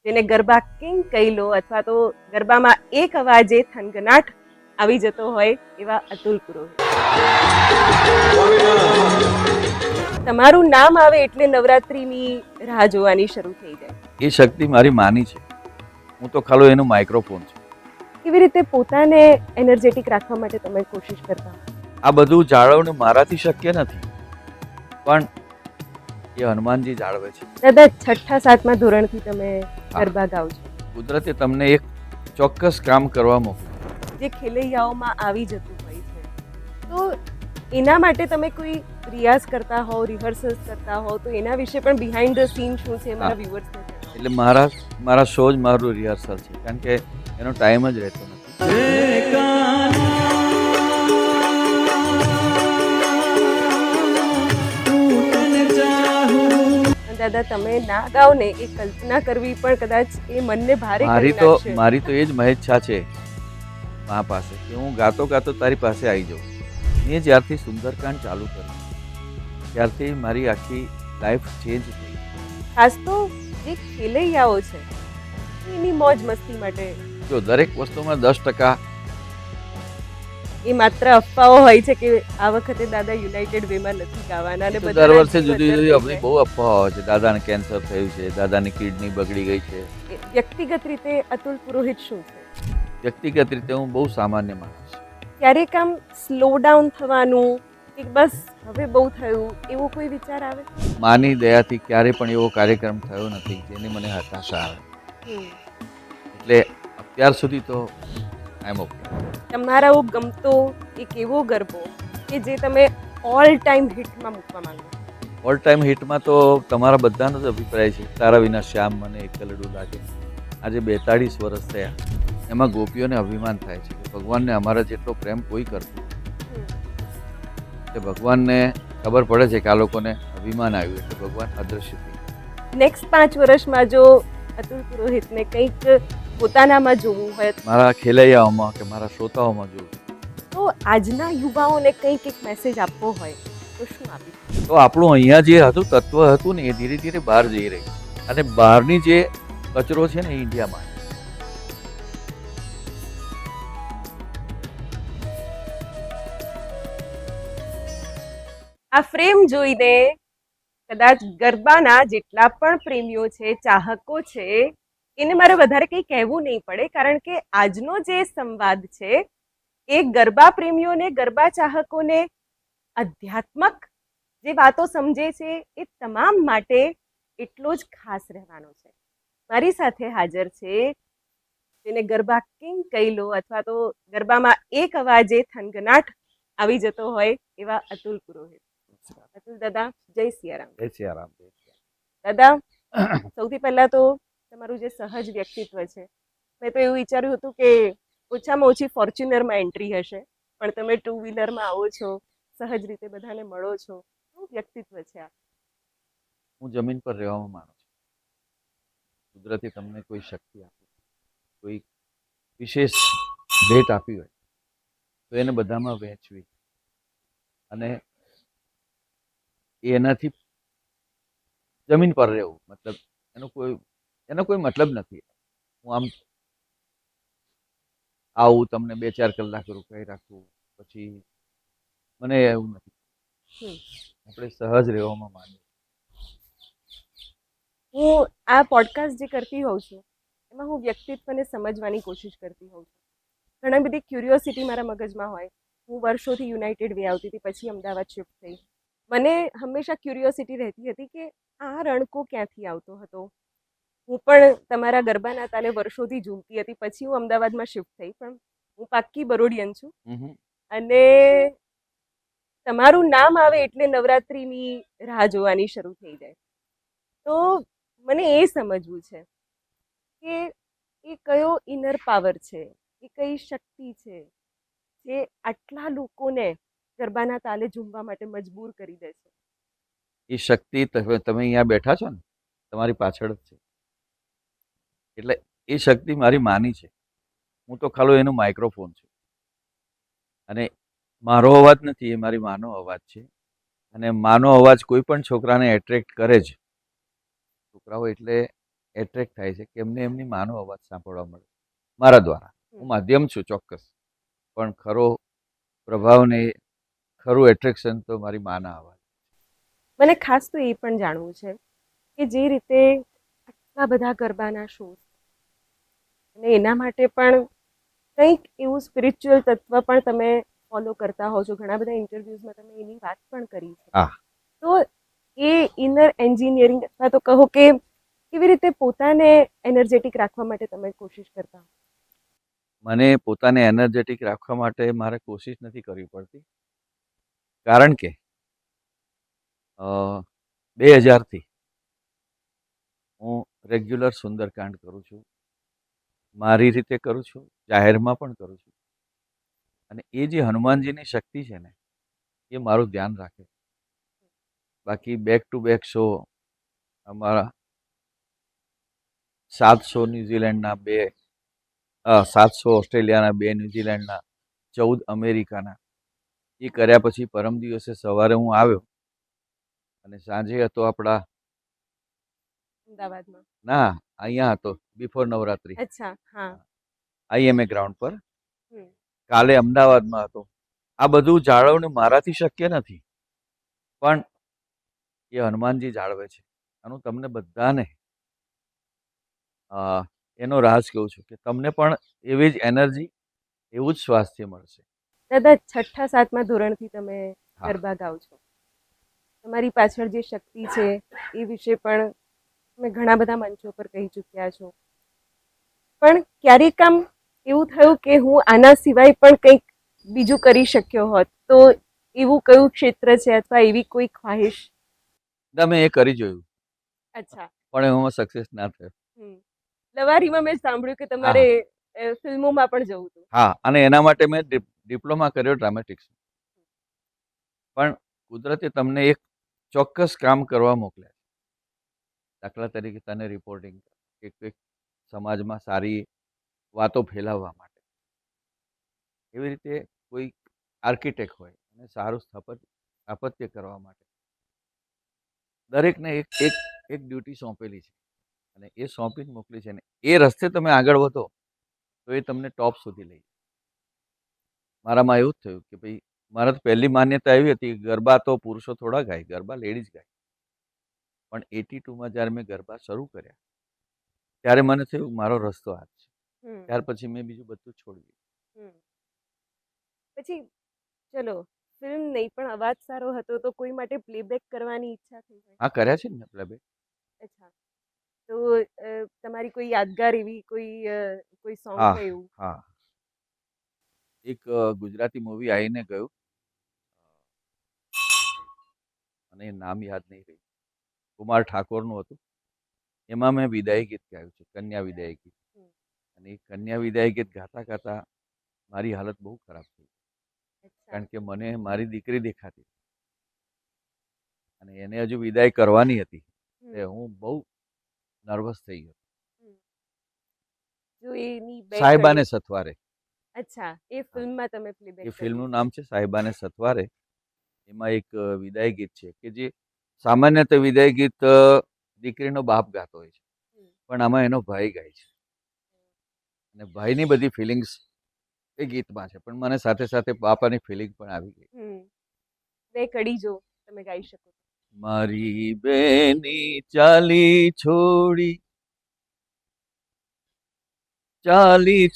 જેને ગરબા કિંગ કહી લો અથવા તો ગરબામાં એક અવાજે થનગનાટ આવી જતો હોય એવા અતુલ પુરોહિત. તમારું નામ આવે એટલે નવરાત્રીની રાહ જોવાની શરૂ થઈ જાય. એ શક્તિ મારી માની છે. હું તો ખાલી એનું માઇક્રોફોન છું. કેવી રીતે પોતાને એનર્જેટિક રાખવા માટે તમે કોશિશ કરતા? આ બધું જાળવવું મારાથી શક્ય નથી, પણ એ હનુમાનજી જાળવે છે. દાદા, 6ઠા-7મા ધોરણથી તમે ગરબા ગાઓ છો. કુદરતે તમને એક ચોક્કસ કામ કરવા મોકલ્યું, જે ખેલૈયાઓમાં આવી જતું હોય છે, તો એના માટે તમે કોઈ રિયાઝ કરતા હો, રિહર્સલ્સ કરતા હો, તો એના વિશે પણ બિહાઇન્ડ ધ સીન શું છે મારા વ્યુઅર્સને? એટલે મારા શો જ મારું રિહર્સલ છે, કારણ કે એનો ટાઈમ જ રહેતો નથી. દાદા, તમે ના ગાઓ ને એ કલ્પના કરવી પણ કદાચ એ મનને ભારે કરી નાખશે. મારી તો એ જ મહેચ્છા છે મા પાસે કે હું ગાતો ગાતો તારી પાસે આવી જાઉં. મેં જ્યારથી સુંદરકાંડ ચાલુ કર્યું ત્યારથી મારી આખી લાઈફ ચેન્જ થઈ. ખાસ તો જે ખેલૈયાઓ છે એની મોજ મસ્તી માટે જો દરેક વસ્તુમાં 10% એ માત્ર અફવાઓ હોય છે કે આ વખતે દાદા યુનાઇટેડ વેમાં નથી ગાવાના, અને દર વર્ષે જુદી જુદી આપણી બહુ અફવાઓ હોય છે. દાદાને કેન્સર થયું છે, દાદાની કિડની બગડી ગઈ છે. વ્યક્તિગત રીતે અતુલ પુરોહિત શું છે? વ્યક્તિગત રીતે હું બહુ સામાન્ય માણસ છું. ક્યારેક આમ સ્લો ડાઉન થવાનું કે બસ હવે બહુ થયું એવો કોઈ વિચાર આવે? માની દયાથી ક્યારે પણ એવો કાર્યક્રમ થયો નથી જેની મને હતાશા આવે. એટલે અત્યાર સુધી તો આઈ એમ ઓકે. તમારો ગમતો એક એવો ગરબો કે જે તમે ઓલ ટાઈમ હિટમાં મૂકવા માંગો? ઓલ ટાઈમ હિટમાં તો તમારા બધાનો જ અભિપ્રાય છે, તારા વિના શ્યામ મને એકલડું લાગે. આજે 42 વર્ષ થયા. એમાં ગોપીઓને અભિમાન થાય છે કે ભગવાનને અમારા જેટલો પ્રેમ કોઈ કરતું. કે ભગવાનને ખબર પડે છે કે આ લોકોને અભિમાન આવ્યું એટલે ભગવાન અદૃશ્ય થઈ. નેક્સ્ટ 5 વર્ષમાં જો અતુલ પુરોહિતને કંઈક પોતાનામાં જોવું હોય, મારા ખેલૈયાઓમાં કે મારા શ્રોતાઓમાં જોવું, તો આજના યુવાઓને કંઈક એક મેસેજ આપવો હોય તો શું આપી? તો આપણું અહીંયા જે હતું તત્વ હતું ને એ ધીરે ધીરે બહાર જઈ રહી છે. અને બહારની જે કચરો છે ને એ ઇન્ડિયામાં. આ ફ્રેમ જોઈને કદાચ ગરબાના જેટલા પણ પ્રેમીઓ છે, ચાહકો છે, એને મારે વધારે કંઈ કહેવું નહીં પડે, કારણ કે આજનો જે સંવાદ છે એ ગરબા પ્રેમીઓને, ગરબા ચાહકોને આધ્યાત્મક જે વાતો સમજે છે એ તમામ માટે એટલો જ ખાસ રહેવાનો છે. મારી સાથે હાજર છે જેને ગરબા કિંગ કહી લો અથવા તો ગરબામાં એક અવાજે થનગનાટ આવી જતો હોય એવા અતુલ પુરોહિત. અતુલ દાદા, જય સિયારામ. જય સિયારામ. દાદા, સૌથી પહેલા તો તમારું જે સહજ વ્યક્તિત્વ છે, મેં તો એવું વિચાર્યું હતું કે ઓછામાં ઓછી ફોર્ચ્યુનરમાં એન્ટ્રી હશે, પણ તમે 2 વ્હીલરમાં આવો છો, સહજ રીતે બધાને મળો છો. શું વ્યક્તિત્વ છે આ? હું જમીન પર રહેવામાં માનું છું. કુદરતે તમને કોઈ શક્તિ આપી, કોઈ વિશેષ ભેટ આપી હોય તો એને બધામાં વહેંચવી અને એનાથી જમીન પર રહેવું, મતલબ એનો કોઈ મતલબ નથી. હું આમ આવું તમને 2-4 કલાક રોકાઈ રાખું પછી મને એવું નથી. આપણે સહજ રહેવામાં માનીએ. હું આ પોડકાસ્ટ જે કરતી હોઉં છું એમાં હું વ્યક્તિત્વને સમજવાની કોશિશ કરતી હોઉં છું. ઘણી બધી ક્યુરિયોસિટી મારા મગજમાં હોય. હું વર્ષોથી યુનાઇટેડ વે આવતી હતી, પછી અમદાવાદ શિફ્ટ થઈ. મને હંમેશા ક્યુરિયોસિટી રહેતી હતી કે આ રણકો ક્યાંથી આવતો હતો. હું પણ તમારા ગરબાના તાલે વર્ષોથી ઝૂમતી હતી, પછી હું અમદાવાદમાં શિફ્ટ થઈ, પણ હું પાક્કી બરોડિયન છું. અને તમારું નામ આવે એટલે નવરાત્રીની રાહ જોવાની શરૂ થઈ જાય. તો મને એ સમજવું છે કે એ કયો ઇનર પાવર છે, એ કઈ શક્તિ છે જે આટલા લોકોને ગરબાના તાલે ઝૂમવા માટે મજબૂર કરી દે છે? એ શક્તિ તમે અહીંયા બેઠા છો ને, તમારી પાછળ જ છે. એટલે એ શક્તિ મારી માની છે. હું તો ખાલી એનું માઇક્રોફોન છું. અને મારો અવાજ નથી, એ મારી માનો અવાજ છે. અને માનો અવાજ કોઈ પણ છોકરાને એટ્રેક્ટ કરે જ. છોકરાઓ એટલે એટ્રેક્ટ થાય છે કે એમને એમની માનો અવાજ સાંભળવા મળે મારા દ્વારા. હું માધ્યમ છું ચોક્કસ, પણ ખરો પ્રભાવ ને ખરું એટ્રેક્શન તો મારી માના અવાજ. મને ખાસ તો એ પણ જાણવું છે કે જે રીતે આટલા બધા ગરબાના શોઝ અને એના માટે પણ કંઈક એવું સ્પિરિચ્યુઅલ તત્વ પણ તમે ફોલો કરતા હો છો. ઘણા બધા ઇન્ટરવ્યૂઝમાં તમે એની વાત પણ કરી છે. હા. તો એ ઇનર એન્જિનિયરિંગ અથવા તો કહો કે કેવી રીતે પોતાને એનર્જેટિક રાખવા માટે તમે કોશિશ કરતા હો? મને પોતાને એનર્જેટિક રાખવા માટે મારે કોશિશ નથી કરવી પડતી, કારણ કે 2000થી હું રેગ્યુલર સુંદરકાંડ કરું છું. મારી રીતે કરું છું, જાહેરમાં પણ કરું છું. અને એ જે હનુમાનજીની શક્તિ છે ને, એ મારું ધ્યાન રાખે. બાકી બેક ટુ બેક શો અમારા 700 ન્યૂઝીલેન્ડના 2, 700 ઓસ્ટ્રેલિયાના 2, ન્યૂઝીલેન્ડના 14 અમેરિકાના, એ કર્યા પછી પરમ દિવસે સવારે હું આવ્યો અને સાંજે હતો આપણા અમદાવાદમાં? ના, અહીંયા હતો બિફોર નવરાત્રી, અચ્છા, હા. IMA ગ્રાઉન્ડ પર. હમ. કાલે અમદાવાદમાં હતો. આ બધું જાળવણું મારાથી શક્ય નથી, પણ એ હનુમાનજી જાળવે છે. આનું તમને બધાને એનો રાજ કહું છું કે તમને પણ એવી જ એનર્જી, એવું જ સ્વાસ્થ્ય મળશે. દાદા, 6ઠા-7મા ધોરણથી તમે હા. ગરબા ગાઓ છો. તમારી પાછળ જે શક્તિ છે એ વિશે પણ તમે ઘણા બધા મંચો પર કહી ચૂક્યા છો. પણ ક્યારેક આમ એવું થયું કે હું આના સિવાય પણ કંઈક બીજું કરી શક્યો હોત, તો એવું કયું ક્ષેત્ર છે અથવા એવી કોઈ ખ્વાહિશ? તમે એ કરી જોયું, અચ્છા. પણ એમાં સક્સેસ ના થયો. લવારીમાં મેં સાંભળ્યું કે તમારે ફિલ્મોમાં પણ જવું હતું. હા, અને એના માટે મેં ડિપ્લોમા કર્યો ડ્રામેટિક્સ. પણ કુદરતે તમને એક ચોક્કસ કામ કરવા મોકલ્યા. દાખલા તરીકે તને રિપોર્ટિંગ કે કંઈક સમાજમાં સારી વાતો ફેલાવવા માટે. એવી રીતે કોઈ આર્કિટેક્ટ હોય અને સારું સ્થાપત્ય કરવા માટે. દરેકને એક એક એક ડ્યુટી સોંપેલી છે અને એ સોંપી જ મોકલી છે ને એ રસ્તે તમે આગળ વધો તો એ તમને ટોપ સુધી લઈ જાય. મારામાં એવું જ થયું કે ભાઈ મારા તો પહેલી માન્યતા એવી હતી કે ગરબા તો પુરુષો થોડા ગાય, ગરબા લેડીઝ ગાય. પણ 82માં જ્યારે મેં ગરબા શરૂ કર્યા ત્યારે મને થયું મારો રસ્તો આ જ છે. ત્યાર પછી મેં બીજું બધું છોડી દીધું. પછી ચલો, ફિલ્મ નહીં પણ અવાજ સારો હતો તો કોઈ માટે પ્લેબેક કરવાની ઈચ્છા થઈ હોય? હા, કર્યા છે ને પ્લેબેક. અચ્છા. તો તમારી કોઈ યાદગાર એવી કોઈ સોંગ હા હોય એવું? હા, એક ગુજરાતી મૂવી આવીને ગયું અને એ નામ યાદ નહીં રહ્યું, કુમાર ઠાકોરનું હતું. એમાં મેં વિદાય ગીત ગાયું છે, કન્યા વિદાય ગીત. અને એ કન્યા વિદાય ગીત ગાતા ગાતા મારી હાલત બહુ ખરાબ થઈ, કારણ કે મને મારી દીકરી દેખાતી અને એને હજુ વિદાય કરવાની હતી. એટલે હું બહુ નર્વસ થઈ ગયો. જો એની બે સાહેબાને કડી. સથવારે, અચ્છા, એ ફિલ્મમાં તમે પ્લેબેક એ કર્યું. ફિલ્મનું નામ છે સાહેબાને સથવારે. એમાં એક વિદાય ગીત છે કે જે સામાન્ય વિદાય ગીત દીકરીનો બાપ ગાતો હોય છે, પણ આમાં એનો ભાઈ ગાય છે અને ભાઈની બધી ફિલિંગ્સ એ ગીતમાં છે, પણ મને સાથે સાથે બાપાની ફિલિંગ પણ આવી ગઈ. બે કડી જો તમે ગાઈ શકો. મારી બેની ચાલી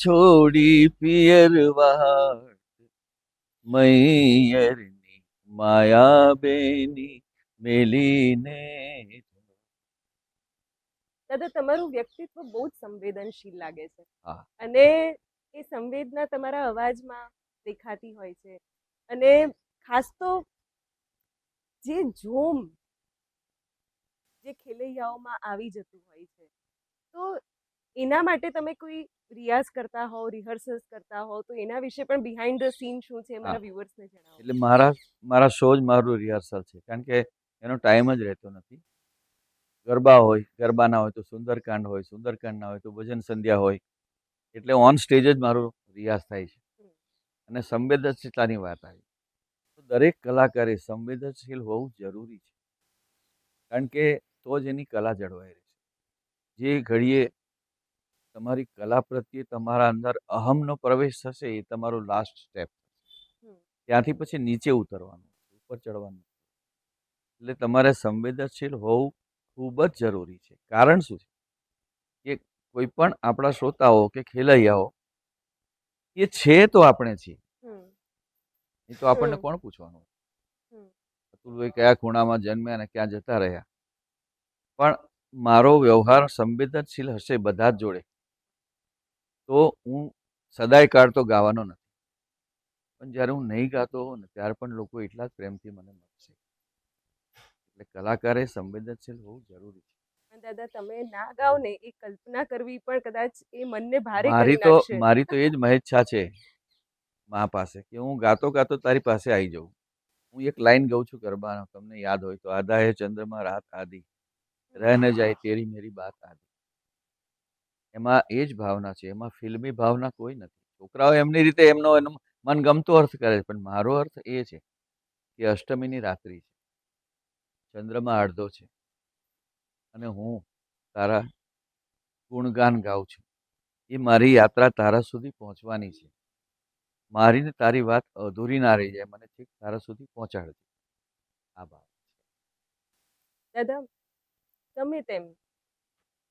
છોડી પિયરવાડ, મૈયરની માયા બેની મેલીને. દાદા, તમારું વ્યક્તિત્વ બહુ જ સંવેદનશીલ લાગે છે. હા. અને એ સંવેદના તમારા અવાજમાં દેખાતી હોય છે. અને ખાસ તો જે જોમ જે ખેલૈયાઓમાં આવી જતું હોય છે, તો એના માટે તમે કોઈ રિયાઝ કરતા હોવ, રિહર્સલ્સ કરતા હોવ, તો એના વિશે પણ બિહાઇન્ડ ધ સીન શું છે મારા વ્યુઅર્સને જણાવો. એટલે મારા શો જ મારું રિહર્સલ છે, કારણ કે એનો ટાઈમ જ રહેતો નથી. ગરબા હોય, ગરબા ના હોય તો સુંદરકાંડ હોય, સુંદરકાંડ ના હોય તો ભજન સંધ્યા હોય. એટલે ઓન સ્ટેજ જ મારો રિયાઝ થાય છે. અને સંવેદનશીલતાની વાત આવી તો દરેક કલાકારે સંવેદનશીલ હોવું જરૂરી છે, કારણ કે તો જ એની કલા જળવાઈ રહેશે. જે ઘડીએ તમારી કલા પ્રત્યે તમારા અંદર અહમનો પ્રવેશ થશે એ તમારું લાસ્ટ સ્ટેપ. હમ. ત્યાંથી પછી નીચે ઉતરવાનું, ઉપર ચડવાનું. એટલે તમારે સંવેદનશીલ હોવું ખૂબ જ જરૂરી છે. કારણ શું છે કે કોઈ પણ આપણા શ્રોતાઓ કે ખેલૈયાઓ એ છે તો આપણે છીએ. હમ. એ તો આપણને હમ. કોણ પૂછવાનું? હમ. અતુલભાઈ કયા ખૂણામાં જન્મ્યા અને ક્યાં જતા રહ્યા? પણ મારો વ્યવહાર સંવેદનશીલ હશે બધા જ જોડે તો હું સદાય કાળ તો ગાવાનો નથી. પણ જ્યારે હું નહીં ગાતો હોઉં ને ત્યારે પણ લોકો એટલા જ પ્રેમથી મને મળશે. એટલે કલાકારે સંવેદનશીલ હોવું જરૂરી છે. પણ દાદા તમે ના ગાઓ ને એ કલ્પના કરવી પણ કદાચ એ મનને ભારે મારી કરી તો નાખશે. મારી તો એ જ મહેચ્છા છે મા પાસે કે હું ગાતો ગાતો તારી પાસે આવી જાઉં. હું એક લાઈન ગાઉં છું ગરબાનો, તમને યાદ હોય તો, આધા હે ચંદ્રમાં રાત આધી, રહ ન જાય તેરી મેરી બાત આધી. એમાં એ જ ભાવના છે, એમાં ફિલ્મી ભાવના કોઈ નથી. છોકરાઓ એમની રીતે એમનો મનગમતો અર્થ કરે છે, પણ મારો અર્થ એ છે કે અષ્ટમીની રાત્રિ છે, ચંદ્રમાં અડધો છે અને હું તારા ગુણગાન ગાઉં છું. એ મારી યાત્રા તારા સુધી પહોંચવાની છે. મારી ને તારી વાત અધૂરી ના રહી જાય, મને ઠીક તારા સુધી પહોંચાડજે. આ ભાવ. દાદા ગમે તેમ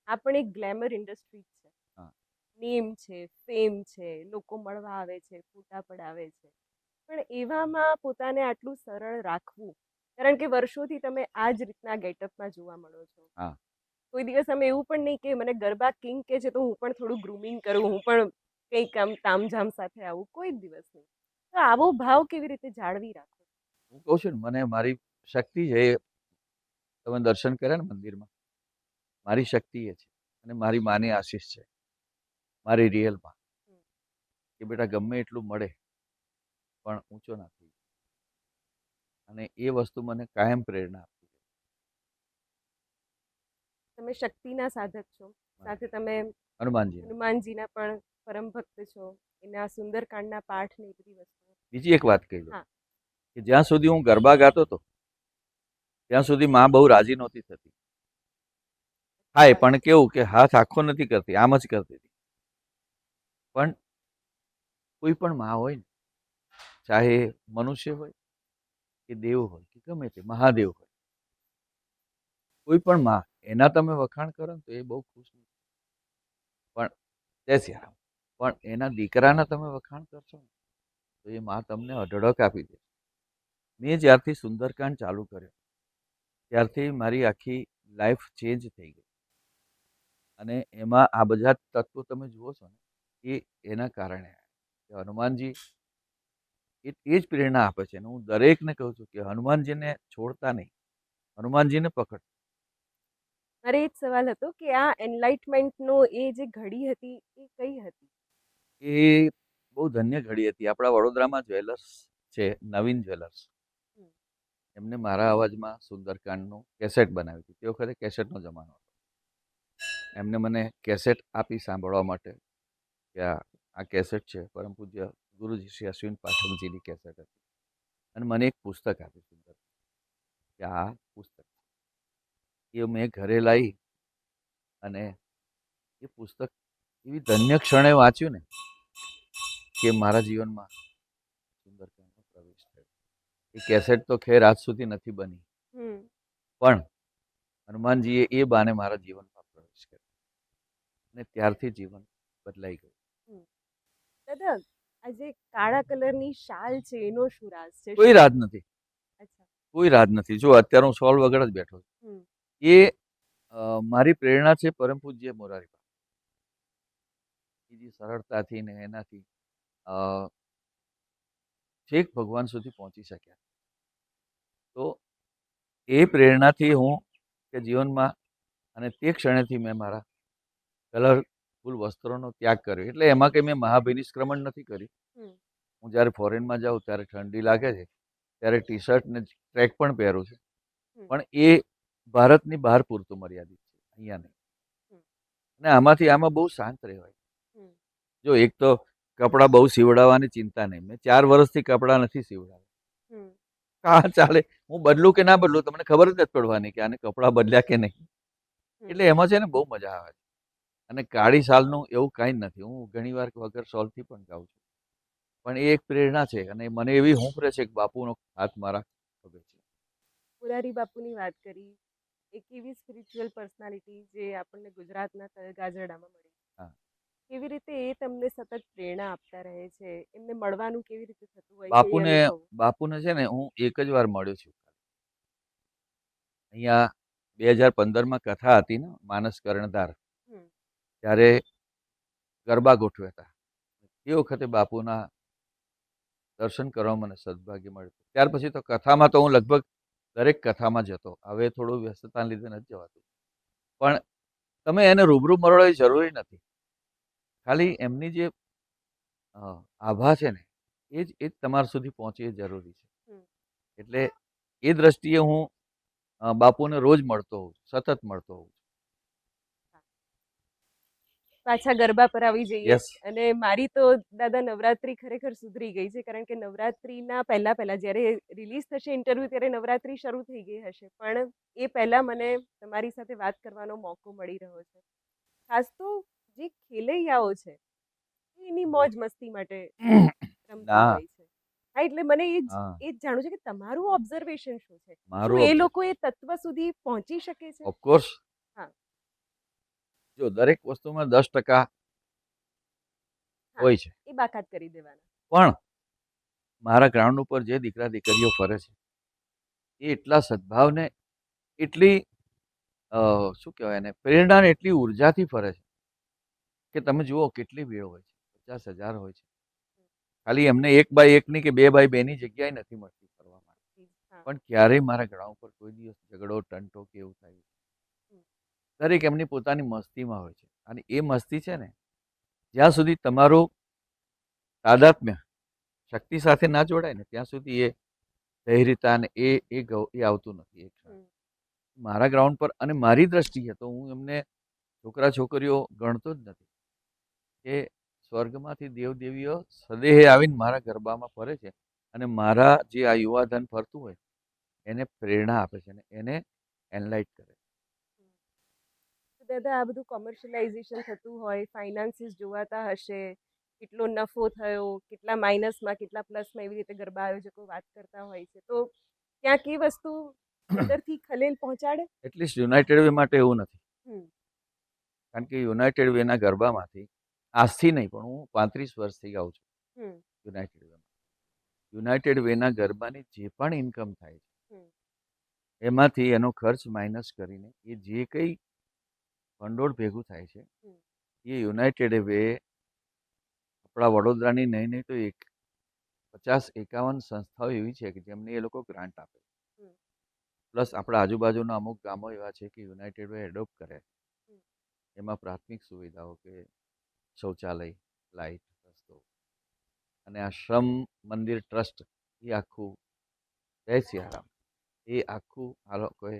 આપણે એક ગ્લેમર ઇન્ડસ્ટ્રી છે, હા. નેમ છે, ફેમ છે, લોકો મળવા આવે છે, ફોટા પડાવે છે, પણ એવામાં પોતાને આટલું સરળ રાખવું, કારણ કે વર્ષોથી તમે આ જ રીતના ગેટઅપમાં જોવા મળો છો. હા. કોઈ દિવસ અમે એવું પણ નહીં કે મને ગરબા કિંગ કે છે તો હું પણ થોડું ગ્રુમિંગ કરું, હું પણ કંઈક આમ તામઝામ સાથે આવું, કોઈ જ દિવસ નહીં. તો આવો ભાવ કેવી રીતે જાળવી રાખો? હું કહું છું ને, મને મારી શક્તિ છે. તમે દર્શન કર્યા ને મંદિરમાં, મારી શક્તિ એ છે અને મારી માની આશીષ છે, મારી રિયલમાં, કે બેટા ગમે એટલું મળે પણ ઊંચો ના થઈ. અને એ વસ્તુ મને કાયમ પ્રેરણા આપતી. તમે શક્તિના સાધક છો, સાથે તમે હનુમાનજી. હનુમાનજીના પણ પરમ ભક્ત છો, એના સુંદરકાંડના પાઠ ને એ બધી વસ્તુઓ. બીજી એક વાત કહી દઉં હા. કે જ્યાં સુધી હું ગરબા ગાતો હતો ત્યાં સુધી માં બહુ રાજી નહોતી થતી. હા, પણ કેવું કે હાથ આખો નથી કરતી, આમ જ કરતી હતી. પણ કોઈ પણ માં હોય ને, ચાહે મનુષ્ય હોય કે દેવ હોય કે ગમે તે મહાદેવ હોય, કોઈ પણ માં એના તમે વખાણ કરો ને તો એ બહુ ખુશ નથી. પણ જય શ્રી રામ, પણ એના દીકરાના તમે વખાણ કરશો ને તો એ માં તમને અઢળક આપી દે. મેં જ્યારથી સુંદરકાંડ ચાલુ કર્યો ત્યારથી મારી આખી લાઈફ ચેન્જ થઈ ગઈ. અને એમાં આ બધા તત્વો તમે જુઓ છો ને એ એના કારણે કે હનુમાનજી એ જ પ્રેરણા આપે છે. અને હું દરેકને કહું છું કે હનુમાનજીને છોડતા નહીં, હનુમાનજીને પકડ. મારે એ જ સવાલ હતો કે આ એનલાઇટમેન્ટનો એ જે ઘડી હતી એ કઈ હતી? એ બહુ ધન્ય ઘડી હતી. આપણા વડોદરામાં જ્વેલર્સ છે, નવીન જ્વેલર્સ, એમને મારા અવાજમાં સુંદરકાંડનું કેસેટ બનાવી હતી. તે વખતે કેસેટનો જમાનો હતો. એમને મને કેસેટ આપી સાંભળવા માટે કે આ કેસેટ છે, પરમ પૂજ્ય ગુરુજી શ્રી અશ્વિન પાઠકજીની કેસેટ હતી. અને મને એક પુસ્તક આપ્યું સુંદર, કે આ પુસ્તક એ મેં ઘરે લાવી અને એ પુસ્તક એવી ધન્ય ક્ષણે વાંચ્યું ને કે મારા જીવનમાં સુંદરકાંડનો પ્રવેશ થયો. એ કેસેટ તો ખેર આજ સુધી નથી બની, પણ હનુમાનજીએ એ બાને મારા જીવનમાં પ્રવેશ કર્યો અને ત્યારથી જીવન બદલાઈ ગયું. દાદા આ જે કાળા કલરની શાલ છે એનો શું રાજ છે? કોઈ રાજ નથી, અચ્છા. કોઈ રાજ નથી. જો અત્યારે હું સોલ વગર જ બેઠો છું. એ મારી પ્રેરણા છે પરમ પૂજ્ય મોરારી બાપુ. બીજી સરળતાથી ને એનાથી છેક ભગવાન સુધી પહોંચી શક્યા. તો એ પ્રેરણાથી હું કે જીવનમાં અને તે ક્ષણેથી મેં મારા કલરફુલ વસ્ત્રોનો ત્યાગ કર્યો. એટલે એમાં કંઈ મેં મહાભિનિષ્ક્રમણ નથી કર્યું. હું જ્યારે ફોરેનમાં જાઉં ત્યારે ઠંડી લાગે છે ત્યારે ટી શર્ટ ને ટ્રેક પણ પહેરું છું, પણ એ ભારતની બહાર પૂરતું મર્યાદિત છે, અહીંયા નહીં. અને આમાં બહુ શાંત રહેવાય. જો એક તો કપડાં બહુ સીવડાવવાની ચિંતા નહીં. મેં 4 વર્ષથી કપડાં નથી સીવડાવ્યા. હા ચાલે, હું બદલું કે ના બદલું તમને ખબર જ નથી પડવાની કે આને કપડાં બદલ્યા કે નહીં. એટલે એમાં છે ને બહુ મજા આવે છે. અને કાળી શાલનું એવું કાંઈ જ નથી. હું ઘણીવાર વગર શોલથી પણ ગાઉં છું. પણ એ એક પ્રેરણા છે અને મને એવી હુંફ રહે છે કે બાપુનો હાથ મારા ખભે છે. મોરારી બાપુની વાત કરી, એક એવી સ્પિરિચ્યુઅલ પર્સનાલિટી જે આપણને ગુજરાતના ગાજરડામાં મળી. હા. કેવી રીતે એ તમને સતત પ્રેરણા આપતા રહે છે? એમને મળવાનું કેવી રીતે થતું હોય છે એ બાપુને અનુભવો? બાપુને છે ને હું એક જ વાર મળ્યો છું. અહીંયા 2015માં કથા હતી ને માનસ કર્ણધાર, હમ. ત્યારે ગરબા ગોઠવ્યા હતા. એ વખતે બાપુના દર્શન કરવા મને સદભાગ્ય મળ્યું. ત્યાર પછી તો કથામાં તો હું લગભગ દરેક કથામાં જતો. હવે થોડું વ્યસ્તતાના લીધે નથી જવાતું. પણ તમે એને રૂબરૂ મળો એ જરૂરી નથી. ખાલી એમની જે આભા છે ને એ જ તમારા સુધી પહોંચે એ જરૂરી છે. હમ. એટલે એ દ્રષ્ટિએ હું બાપુને રોજ મળતો હોઉં છું, સતત મળતો હોઉં છું. પાછા ગરબા પર આવી જઈએ. યસ. અને મારી તો દાદા નવરાત્રી ખરેખર સુધરી ગઈ છે, કારણ કે નવરાત્રીના પહેલા જ્યારે રિલીઝ થશે ઇન્ટરવ્યુ ત્યારે નવરાત્રી શરૂ થઈ ગઈ હશે, પણ એ પહેલા મને તમારી સાથે વાત કરવાનો મોકો મળી રહ્યો છે. ખાસ તો જે ખેલૈયાઓ છે એ એની મોજ મસ્તી માટે રમતા ના. હોય છે. હા, એટલે મને હા. એ જ જાણવું છે કે તમારું ઓબ્ઝર્વેશન શું છે? શું મારું એ લોકો એ તત્વ સુધી પહોંચી શકે છે? ઓફકોર્સ. હા. જો દરેક વસ્તુમાં 10% હા, હોય છે. એ બાકાત કરી દેવાના. પણ મારા ગ્રાઉન્ડ ઉપર જે દીકરા દીકરીઓ ફરે છે એ એટલા સદભાવને એટલી શું કહેવાય એને પ્રેરણાને એટલી ઉર્જાથી ફરે છે કે તમે જુઓ કેટલી ભીડ હોય છે. 50,000 હોય છે. ખાલી એમને 1x1 ની કે 2x2 ની જગ્યાએ નથી મળતી ફરવા માટે. હા. પણ ક્યારેય મારા ગ્રાઉન્ડ પર કોઈ દિવસ ઝઘડો ટંટો કે એવું થાય. દરેક એમની પોતાની મસ્તીમાં હોય છે અને એ મસ્તી છે ને જ્યાં સુધી તમારું તાદાત્મ્ય શક્તિ સાથે ના જોડાય ને ત્યાં સુધી એ ધૈર્યતા અને એ આવતું નથી. એક ક્ષણ મારા ગ્રાઉન્ડ પર અને મારી દ્રષ્ટિએ તો હું એમને છોકરા છોકરીઓ ગણતો જ નથી કે સ્વર્ગમાંથી દેવદેવીઓ સદેહે આવીને મારા ગરબામાં ફરે છે અને મારા જે આ યુવાધન ફરતું હોય એને પ્રેરણા આપે છે અને એને એનલાઇટ કરે. તો દાદા આ બધું કોમર્શિયલાઇઝેશન થતું હોય, ફાઇનાન્સીસ જોવાતા હશે, કેટલો નફો થયો, કેટલા માઇનસમાં કેટલા પ્લસમાં, એવી રીતે ગરબા આયોજકો વાત કરતા હોય છે, તો ક્યાંક એ વસ્તુ અંદરથી ખલેલ પહોંચાડે? એટલીસ્ટ યુનાઇટેડ વે માટે એવું નથી. હમ. કારણ કે યુનાઇટેડ વેના ગરબામાંથી આજથી નહીં પણ હું 35 વર્ષથી ગાઉં છું હમ. યુનાઇટેડ વેમાં. યુનાઇટેડ વેના ગરબાની જે પણ ઇન્કમ થાય છે હમ. એમાંથી એનો ખર્ચ માઇનસ કરીને એ જે કંઈ ભંડોળ ભેગું થાય છે હમ. એ યુનાઇટેડ વે આપણા વડોદરાની નહીં તો 50-51 સંસ્થાઓ એવી છે કે જેમને એ લોકો ગ્રાન્ટ આપે. હમ. પ્લસ આપણા આજુબાજુના અમુક ગામો એવા છે કે યુનાઇટેડ વે એડોપ્ટ કરે. હમ. એમાં પ્રાથમિક સુવિધાઓ કે શૌચાલય, લાઇટ, રસ્તો અને આ શ્રમ મંદિર ટ્રસ્ટ એ આખું જય સિયારામ એ આખું આ લોકોએ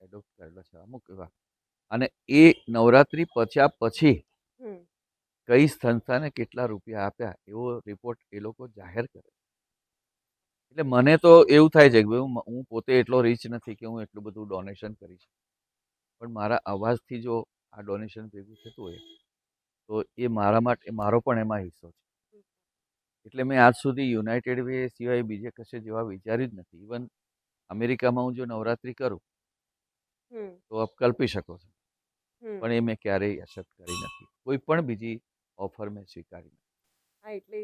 એડોપ્ટ કરેલો છે અમુક એવા. અને એ નવરાત્રિ પત્યા પછી હમ. કઈ સંસ્થાને કેટલા રૂપિયા આપ્યા એવો રિપોર્ટ એ લોકો જાહેર કરે. એટલે મને તો એવું થાય છે કે ભાઈ હું પોતે એટલો રીચ નથી કે હું એટલું બધું ડોનેશન કરી શકું. પણ મારા અવાજથી જો આ ડોનેશન ભેગું થતું હોય તો એ મારા માટે મારો પણ એમાં હિસ્સો છે. એટલે મેં આજ સુધી યુનાઇટેડ વે સિવાય બીજે કશે જેવા વિચાર્યું જ નથી. ઇવન અમેરિકામાં હું જો નવરાત્રિ કરું હમ. તો આપ કલ્પી શકો છો. હમ. પણ એ મેં ક્યારેય એક્સેપ્ટ કરી નથી. કોઈ પણ બીજી ઓફર મેં સ્વીકારી નથી. હા, એટલે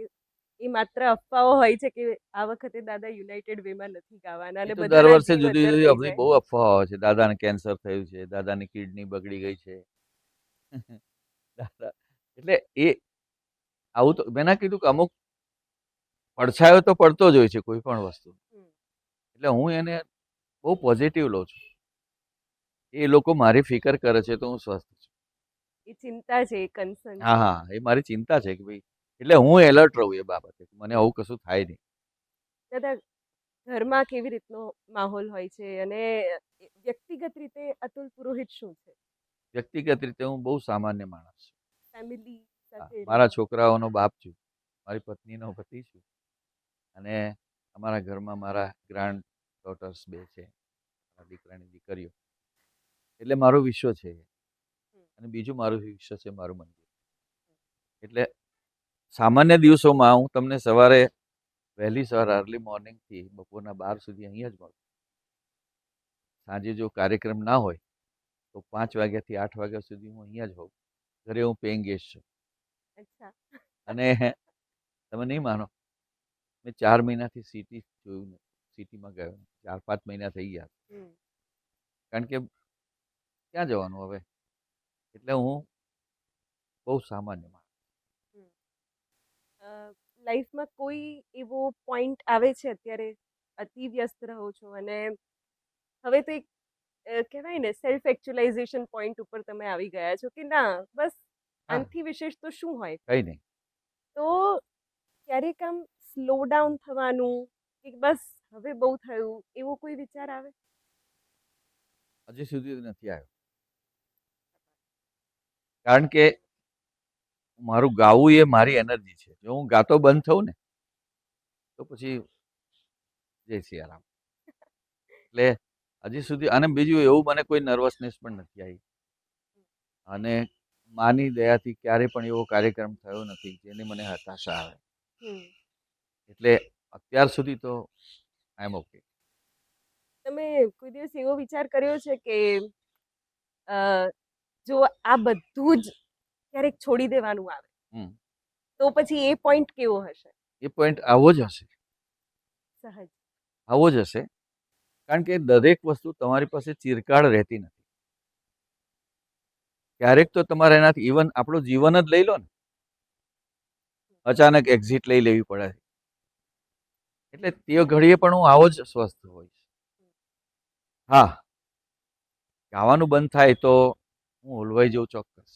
એ માત્ર અફવાઓ હોય છે કે આ વખતે દાદા યુનાઇટેડ વેમાં નથી ગાવાના એ અને તો દર બધાના વર્ષે જીવ જુદી અદ્દર જુદી થઈ આપણી જાય. બહુ અફવાઓ આવે છે. દાદાને કેન્સર થયું છે, દાદાની કિડની બગડી ગઈ છે. દાદા એટલે એ આવું તો મેં ના કીધું કે અમુક પડછાયો તો પડતો જ હોય છે કોઈ પણ વસ્તુ. હમ. એટલે હું એને બહુ પોઝિટિવ લઉં છું. એ લોકો મારી ફિકર કરે છે તો હું સ્વસ્થ છું. એ ચિંતા છે, એ કન્સર્ન હા, છે. હા. એ મારી ચિંતા છે કે ભાઈ એટલે હું એલર્ટ રહું એ બાબતે. મને આવું કશું થાય નહીં. દાદા, ઘરમાં કેવી રીતનો માહોલ હોય છે અને વ્યક્તિગત રીતે અતુલ પુરોહિત શું છે? વ્યક્તિગત રીતે હું બહુ સામાન્ય માણસ છું. ફેમિલી હા, સાથે મારા છોકરાઓનો બાપ છું. મારી પત્નીનો પતિ છું. અને અમારા ઘરમાં મારા ગ્રાન્ડ ડોટર્સ 2 છે. મારા દીકરાની દીકરીઓ. એટલે મારું વિશ્વ છે. અને બીજું મારું શિષ્ય છે મારું મંદિર. એટલે સામાન્ય દિવસોમાં હું તમને સવારે વહેલી સવાર અર્લી મોર્નિંગથી બપોરના 12 સુધી અહીંયા જ મળું. સાંજે જો કાર્યક્રમ ના હોય તો 5 વાગ્યાથી 8 વાગ્યા સુધી હું અહીંયા જ હોઉં. ઘરે હું પેઇંગ ગેસ્ટ છું. અચ્છા. અને તમે નહીં માનો, મેં 4 મહિનાથી સિટી જોયું નથી, સિટીમાં ગયો નથી. 4-5 મહિના થઈ ગયા. હમ. કારણ કે ક્યાં જવાનું હવે, એટલે હું બહુ સામાન્ય માણસ. લાઈફમાં કોઈ એવો પોઈન્ટ આવે છે અત્યારે અતિ વ્યસ્ત રહો છો અને હવે તો એક કહેવાય ને સેલ્ફ એક્ચ્યુઅલાઇઝેશન પોઈન્ટ ઉપર તમે આવી ગયા છો કે ના બસ હા. આનાથી વિશેષ તો શું હોય, કંઈ નહીં. તો ક્યારેક આમ સ્લો ડાઉન થવાનું કે બસ હવે બહુ થયું એવો કોઈ વિચાર આવે? હજી સુધી તો નથી આવ્યો. કારણ કે મારું ગાવું એ મારી એનર્જી છે. જો હું ગાતો બંધ થઉં ને તો પછી જય સિયારામ. એટલે હજી સુધી, અને બીજું એવું મને કોઈ નર્વસનેસ પણ નથી આવી, અને માની દયાથી ક્યારેય પણ એવો કાર્યક્રમ થયો નથી જેની મને હતાશા આવે. હમ. એટલે અત્યાર સુધી તો આઈ એમ ઓકે. તમે કોઈ દિવસ એવો વિચાર કર્યો છે કે અ, જો આ બધું જ ક્યારેક છોડી દેવાનું આવે હમ. તો પછી એ પોઈન્ટ કેવો હશે? એ પોઈન્ટ આવો જ હશે, સહજ. આવો જ હશે. કારણ કે દરેક વસ્તુ તમારી પાસે ચિરકાળ રહેતી નથી. ક્યારેક તો તમારે એનાથી, ઇવન આપણું જીવન જ લઈ લો ને, અચાનક એક્ઝિટ લઈ લેવી પડે. એટલે તે ઘડીએ પણ હું આવો જ સ્વસ્થ હોઈશ. હા, ગાવાનું બંધ થાય તો હું હલવાઈ જઉં ચોક્કસ.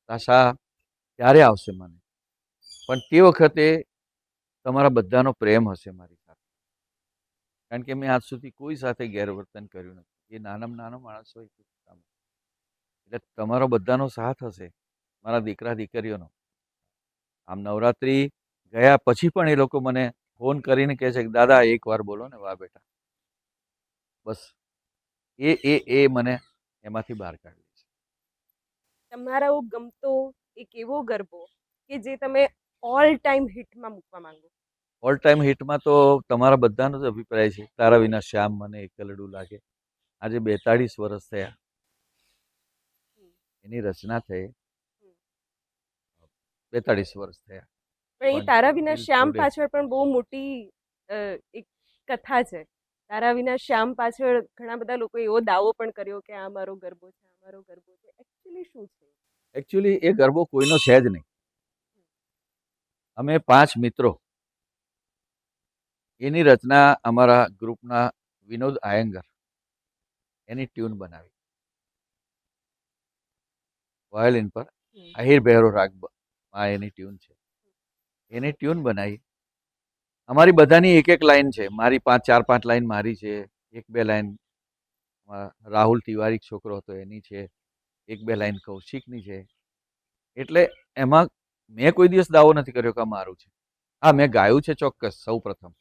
આશા ત્યારે આવશે મને, પણ તે વખતે તમારા બધાનો પ્રેમ હશે મારી સાથે. કારણ કે મેં આજ સુધી કોઈ સાથે ગેરવર્તન કર્યું નથી. એ નાનામાં નાનો માણસ હોય તો કામ. એટલે તમારો બધાનો સાથ હશે, મારા દીકરા દીકરીઓનો. આમ નવરાત્રી ગયા પછી પણ એ લોકો મને ફોન કરીને કહે છે કે દાદા એકવાર બોલો ને, વાહ બેટા. બસ એ મને એમાંથી બહાર કાઢી છે. તમારો ગમતો એક એવો ગરબો કે જે તમે ઓલ ટાઈમ હિટમાં મૂકવા માંગો? ઓલ ટાઈમ હિટમાં તો તમારા બધાનો જ અભિપ્રાય છે, તારા વિના શ્યામ મને એકલડું લાગે. આજે 42 વર્ષ થયા એની રચના થઈ, 42 વર્ષ થયા. પણ એ પણ તારા વિના દિલ શ્યામ તોડે. પાછળ પણ બહુ મોટી એક કથા છે. તારા વિના શ્યામ પાછળ ઘણા બધા લોકો એવો દાવો પણ કર્યો કે આ મારો ગરબો છે, આ મારો ગરબો છે. એકચ્યુઅલી શું છે? એકચ્યુઅલી એ ગરબો કોઈનો છે જ નહીં. અમે 5 મિત્રો, એની રચના અમારા ગ્રુપના વિનોદ આયંગર, એની ટ્યુન બનાવી વાયોલિન પર. આહિર બહેરો રાગમાં એની ટ્યુન છે. એની ટ્યુન બનાવી. અમારી બધાની એક એક લાઈન છે. મારી 4-5 લાઈન મારી છે, 1-2 લાઈન રાહુલ તિવારી છોકરો હતો એની છે, 1-2 લાઈન કૌશિકની છે. એટલે એમાં મેં કોઈ દિવસ દાવો નથી કર્યો કે આ મારું છે. હા, મેં ગાયું છે ચોક્કસ સૌ પ્રથમ.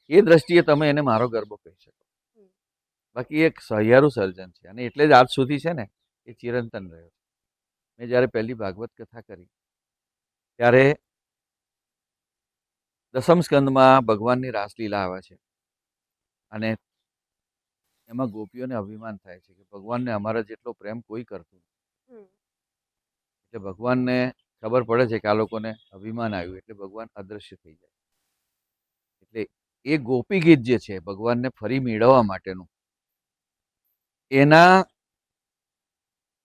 એ દ્રષ્ટિએ તમે એને મારો ગરબો કહી શકો. બાકી એક સહિયારું સર્જન છે, અને એટલે જ આજ સુધી છે ને એ ચિરંતન રહ્યો. મેં જ્યારે પહેલી ભાગવત કથા કરી ત્યારે દસમ સ્કંદમાં ભગવાનની રાસલીલા આવે છે, અને એમાં ગોપીઓને અભિમાન થાય છે કે ભગવાનને અમારા જેટલો પ્રેમ કોઈ કરતું નથી. એટલે ભગવાનને ખબર પડે છે કે આ લોકોને અભિમાન આવ્યું, એટલે ભગવાન અદૃશ્ય થઈ જાય. એટલે એ ગોપી ગીત જે છે ભગવાનને ફરી મેળવવા માટેનું,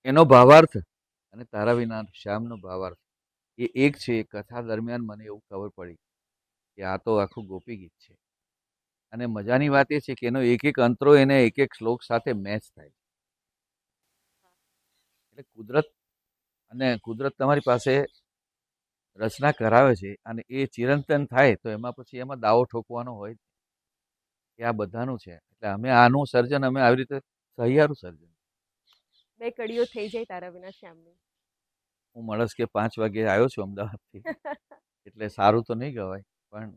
એનો ભાવાર્થ અને તારા વિના શ્યામનો ભાવાર્થ એ એક છે. કથા દરમિયાન મને એવું ખબર પડી કે આ તો આખું ગોપી ગીત છે. અને મજાની વાત એ છે કે એનો એક એક અંતરો એને એક એક શ્લોક સાથે મેચ થાય. એટલે કુદરત તમારી પાસે રચના કરાવે છે, અને એ ચિરંતન થાય તો એમાં પછી એમાં દાવો ઠોકવાનો હોય કે આ બધાનું છે. એટલે અમે આનું સર્જન અમે આવી રીતે સહિયારું સર્જન. 2 કડીઓ થઈ જાય તારા વિના શ્યામની. હું મળસ કે 5 વાગે આવ્યો છું અમદાવાદથી, એટલે સારું તો નહીં ગવાય, પણ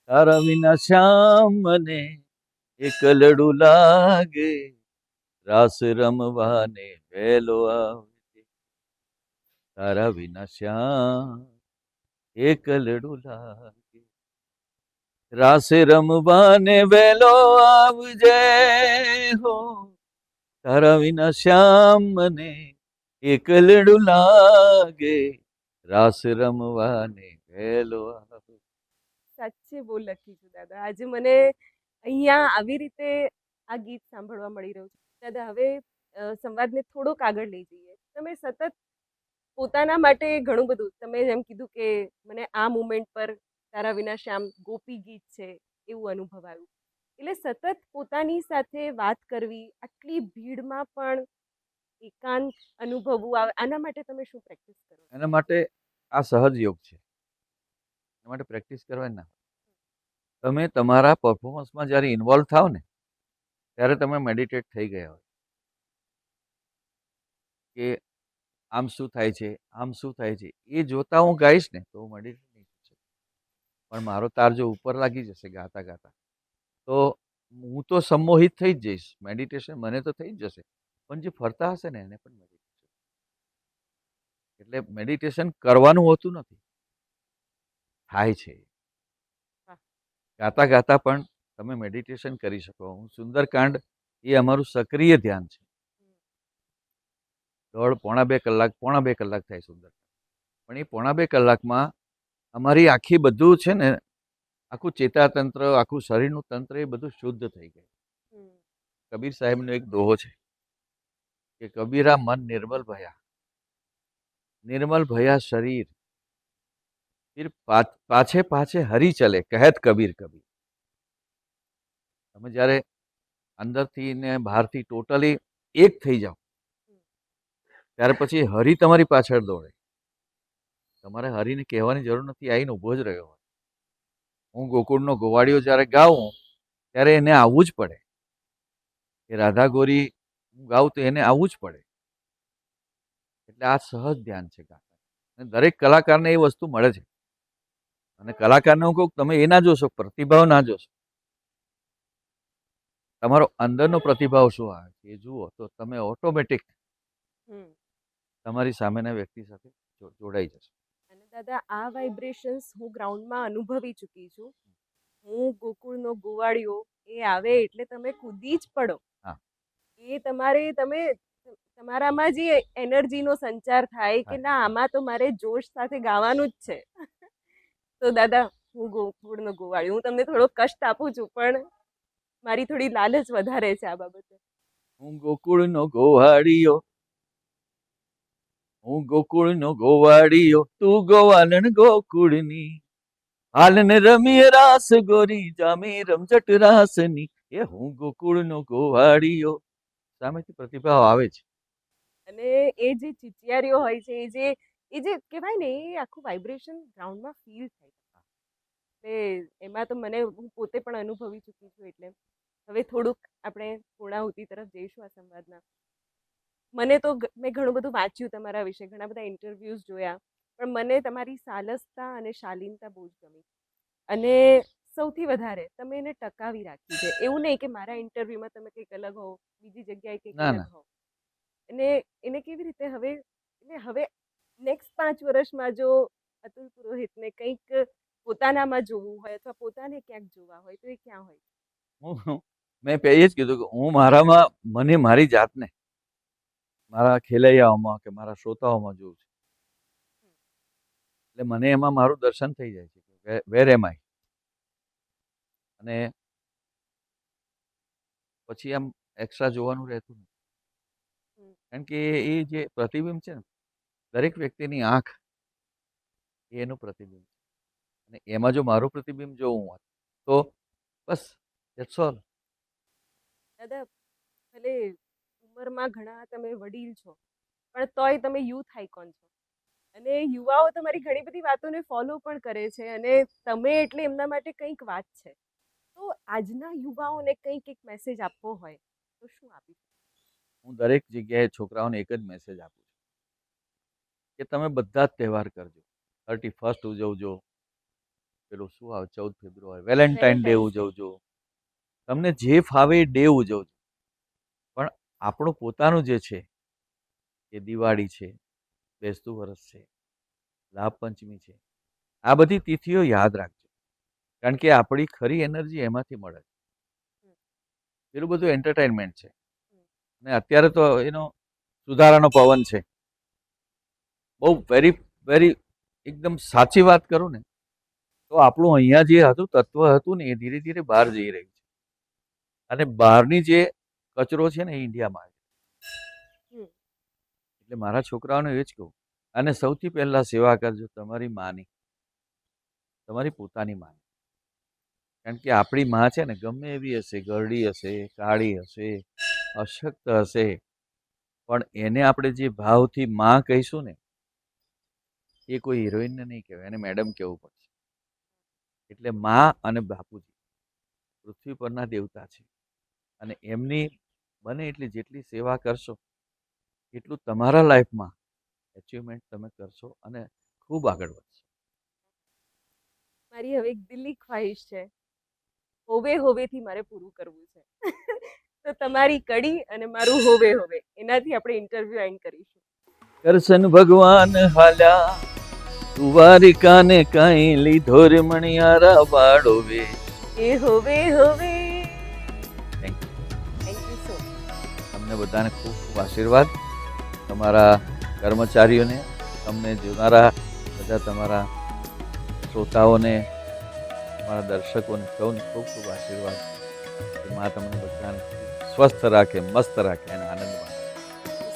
તારા વિના શ્યામ મને એકલડું લાગે, રાસ રમવાને વેલો આવજે, તારા વિના શ્યામ એકલડું લાગે. રાસ રમવાને વેલો આવજે હો, તારા વિના શ્યામ મને એકલડું લાગે. રાસ રમવાને વેલો આવજે. સાચે બહુ લકી છું દાદા. આજે મને અહીંયા આવી રીતે આ ગીત સાંભળવા મળી રહ્યું છે. દાદા હવે સંવાદને થોડોક આગળ લઈ જઈએ. તમે સતત પોતાના માટે ઘણું બધું, તમે જેમ કીધું કે મને આ મુમેન્ટ પર તારા વિના શ્યામ ગોપી ગીત છે એવું અનુભવાયું. એટલે સતત પોતાની સાથે વાત કરવી, આટલી ભીડમાં પણ એકાંત અનુભવવું, આના માટે તમે શું પ્રેક્ટિસ કરો છો? એના માટે આ સહજ યોગ છે. એના માટે પ્રેક્ટિસ કરવાની ના. તમે તમારા પરફોર્મન્સમાં જ્યારે ઇન્વોલ્વ થાવ ને ત્યારે તમે મેડિટેટ થઈ ગયા હોય કે આમ શું થાય છે, આમ શું થાય છે, એ જોતા હું ગાઈશ ને તો હું મેડિટેટ નહીં કરી શકું. પણ મારો તાર જો ઉપર લાગી જશે ગાતા ગાતા તો હું તો સંમોહિત થઈ જ જઈશ. મેડિટેશન મને તો થઈ જ જશે, પણ જે ફરતા હશે ને એને પણ મેડિટેશન. એટલે મેડિટેશન કરવાનું હોતું નથી, થાય છે. વાહ. ગાતા ગાતા પણ તમે મેડિટેશન કરી શકો. હું સુંદરકાંડ એ અમારું સક્રિય ધ્યાન છે. પોણા બે કલાક થાય સુંદરકાંડ. પણ એ પોણા 2 કલાકમાં અમારી આખી બધું છે ને, આખું ચેતાતંત્ર, આખું શરીરનું તંત્ર એ બધું શુદ્ધ થઈ ગયું. કબીર સાહેબનો એક દોહો છે કે કબીરા મન નિર્મલ ભયા શરીર, फिर पाछे पाछे हरी चले कहत कबीर कबीर. તમે જ્યારે અંદરથી ને બહારથી ટોટલી એક થઈ જાઓ ત્યારે પછી હરી તમારી પાછળ દોડે. તમારે હરીને કહેવાની જરૂર નથી, આવીને ઊભો જ રહ્યો હોય. હું ગોકુળનો ગોવાળિયો જ્યારે ગાઉં ત્યારે એને આવવું જ પડે. એ રાધા ગોરી હું ગાઉં તો એને આવવું જ પડે. એટલે આ સહજ ધ્યાન છે ગાતા. અને દરેક કલાકારને એ વસ્તુ મળે છે. અને કલાકારને હું કહું તમે એ ના જોશો, પ્રતિભાવ ના જોશો, તમારો અંદરનો પ્રતિભાવ શું આવે છે એ જુઓ તો તમે ઓટોમેટિક તમારી સામેના વ્યક્તિ સાથે જોડાઈ જશો. અને દાદા આ વાઇબ્રેશન્સ હું ગ્રાઉન્ડમાં અનુભવી ચૂકી છું. હું ગોકુળનો ગોવાળિયો એ આવે એટલે તમે કૂદી જ પડો. હા. એ તમે તમારામાં જે એનર્જીનો સંચાર થાય કે ના આમાં તો મારે જોશ સાથે ગાવાનું જ છે. તો દાદા હું ગોકુળનો ગોવાળિયો, હું તમને થોડો કષ્ટ આપું છું પણ મારી થોડી લાલચ વધારે છે આ બાબતે. હું ગોકુળનો ગોવાળિયો, હું ગોકુળનો ગોવાળિયો, તું ગોવાલણ ગોકુળની, હાલને રમીએ રાસ ગોરી, જામી રમઝટ રાસની. એ હું ગોકુળનો ગોવાળિયો. સામેથી પ્રતિભાવ આવે છે. અને એ જે ચિચિયારીઓ હોય છે, એ જે કહેવાય ને, એ આખું વાઇબ્રેશન ગ્રાઉન્ડમાં ફીલ થાય. એટલે એમાં તો હું પોતે પણ અનુભવી ચૂકી છું. એટલે હવે થોડુંક આપણે પૂર્ણાહુતિ તરફ જઈશું આ સંવાદના. મને તો મેં ઘણું બધું વાંચ્યું તમારા વિશે, ઘણા બધા ઇન્ટરવ્યૂઝ જોયા, પણ મને તમારી સાલસતા અને શાલીનતા બહુ જ ગમી. અને સૌથી વધારે તમે એને ટકાવી રાખી છે. એવું નહીં કે મારા ઇન્ટરવ્યુમાં તમે કંઈક અલગ હો, બીજી જગ્યાએ કંઈક અલગ હો. અને એને કેવી રીતે હવે નેક્સ્ટ 5 વર્ષમાં જો અતુલ પુરોહિતને કંઈક પોતાનામાં જોવું હોય અથવા પોતાને ક્યાંક જોવા હોય તો એ ક્યાં હોય? મેં પહેલી જ કીધું કે હું મારામાં મને મારી જાતને મારા ખેલૈયાઓમાં કે મારા શ્રોતાઓમાં જોઉં છું. એટલે મને એમાં મારું દર્શન થઈ જાય છે વેર એમ આઈ. અને પછી આમ એક્સ્ટ્રા જોવાનું રહેતું નથી. કારણ કે એ જે પ્રતિબિંબ છે ને, દરેક વ્યક્તિની આંખ એનું પ્રતિબિંબ છે. અને એમાં જો મારું પ્રતિબિંબ જોવું હોય તો બસ ધેટ્સ ઓલ. દાદા ભલે ઉંમરમાં ઘણા તમે વડીલ છો પણ તોય તમે યુથ આઇકોન છો. અને યુવાઓ તમારી ઘણી બધી વાતોને ફોલો પણ કરે છે અને તમે એટલે એમના માટે કંઈક વાત છે. તો આજના યુવાઓને કંઈક એક મેસેજ આપવો હોય તો શું આપી? હું દરેક જગ્યાએ છોકરાઓને એક જ મેસેજ આપું છું કે તમે બધા જ તહેવાર કરજો. 31st ઉજવજો, પેલું શું આવે 14 ફેબ્રુઆરી વેલેન્ટાઇન ડે ઉજવજો, તમને જે ફાવે એ ડે ઉજવજો, પણ આપણું પોતાનું જે છે એ દિવાળી છે, બેસતું વરસ છે, લાભ પંચમી છે, આ બધી તિથિઓ યાદ રાખજો, કારણ કે આપણી ખરી એનર્જી એમાંથી મળે છે. પેલું બધું એન્ટરટેનમેન્ટ છે, અને અત્યારે તો એનો સુધારાનો પવન છે. બહુ વેરી વેરી એકદમ સાચી વાત કરું ને તો આપણું અહીંયા જે હતું તત્વ હતું ને એ ધીરે ધીરે બહાર જઈ રહ્યું છે, અને બહારની જે કચરો છે ને એ ઇન્ડિયામાં આવે છે. હમ. એટલે મારા છોકરાઓને એ જ કહું, અને સૌથી પહેલા સેવા કરજો તમારી માની, તમારી પોતાની માની. કારણ કે આપણી માં છે ને ગમે એવી હશે, ગરડી હશે, કાળી હશે, અશક્ત હશે, પણ એને આપણે જે ભાવથી માં કહીશું ને એ કોઈ હિરોઈનને નહીં કહેવાય, એને મેડમ કહેવું પડશે. એટલે માં અને બાપુજી પૃથ્વી પરના દેવતા છે, અને એમની બને એટલી જેટલી સેવા કરશો એટલું તમારા લાઈફમાં અચીવમેન્ટ તમે કરશો અને ખૂબ આગળ વધશો. મારી હવે એક દિલ્હી ખ્વાહિશ છે, હોવે હોવેથી મારે પૂરું કરવું છે. તો તમારી કડી અને મારું હોવે હોવે એનાથી આપણે ઇન્ટરવ્યુ એન્ડ કરીશું. કરશન ભગવાન હાલ્યા દ્વારિકાને કાંઈ લીધો રે મણિયારા વાળો વે. એ હોવે હોવે. Thank you. Thank you so much. તમને બધાને ખૂબ ખૂબ આશીર્વાદ, તમારા કર્મચારીઓને, તમને જોનારા બધા તમારા શ્રોતાઓને, તમારા દર્શકોને સૌને ખૂબ ખૂબ આશીર્વાદ. માં તમને બધાને સ્વસ્થ રાખે, મસ્ત રાખે અને આનંદ માણે.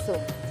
So much.